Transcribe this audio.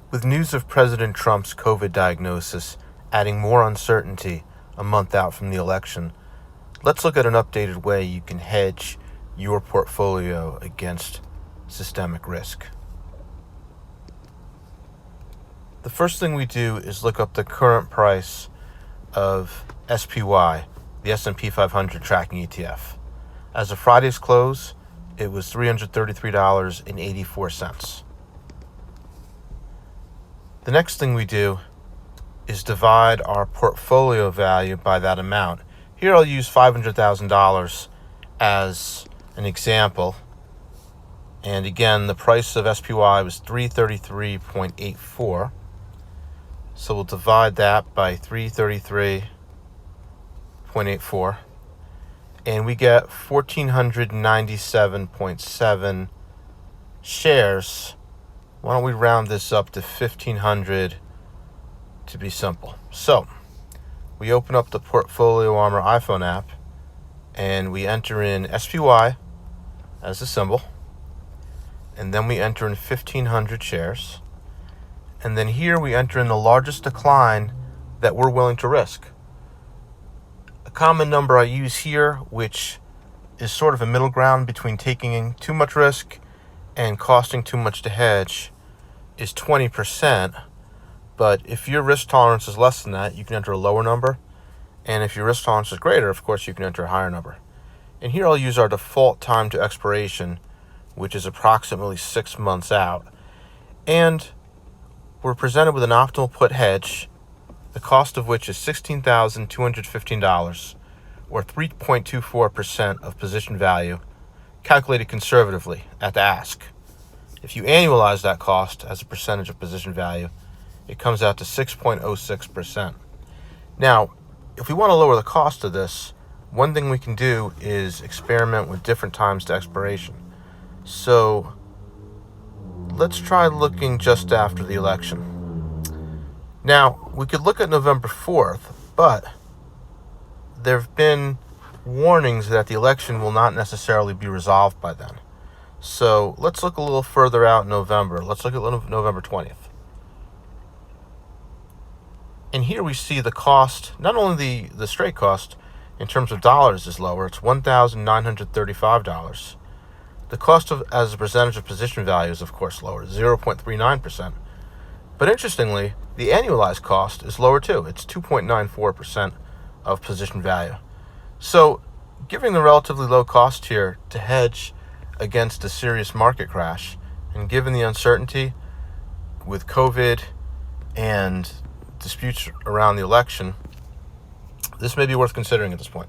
With news of President Trump's COVID diagnosis adding more uncertainty a month out from the election, let's look at an updated way you can hedge your portfolio against systemic risk. The first thing we do is look up the current price of SPY, the S&P 500 tracking ETF. As of Friday's close, it was $333.84. The next thing we do is divide our portfolio value by that amount. Here I'll use $500,000 as an example. And again, the price of SPY was $333.84. So we'll divide that by 333.84. And we get 1,497.7 shares. Why don't we round this up to 1,500 to be simple? So we open up the Portfolio Armor iPhone app and we enter in SPY as a symbol. And then we enter in 1,500 shares. And then here we enter in the largest decline that we're willing to risk. A common number I use here, which is sort of a middle ground between taking too much risk and costing too much to hedge, is 20%. But if your risk tolerance is less than that, you can enter a lower number. And if your risk tolerance is greater, of course, you can enter a higher number. And here I'll use our default time to expiration, which is approximately 6 months out. And we're presented with an optimal put hedge, the cost of which is $16,215, or 3.24% of position value, calculated conservatively at the ask. If you annualize that cost as a percentage of position value, it comes out to 6.06%. Now, if we want to lower the cost of this, one thing we can do is experiment with different times to expiration. So let's try looking just after the election. Now, we could look at November 4th, but there have been warnings that the election will not necessarily be resolved by then. So let's look a little further out in November. Let's look at November 20th. And here we see the cost, not only the straight cost in terms of dollars is lower, it's $1,935. The cost of as a percentage of position value is, of course, lower, 0.39%. But interestingly, the annualized cost is lower too. It's 2.94% of position value. So, given the relatively low cost here to hedge against a serious market crash, and given the uncertainty with COVID and disputes around the election, this may be worth considering at this point.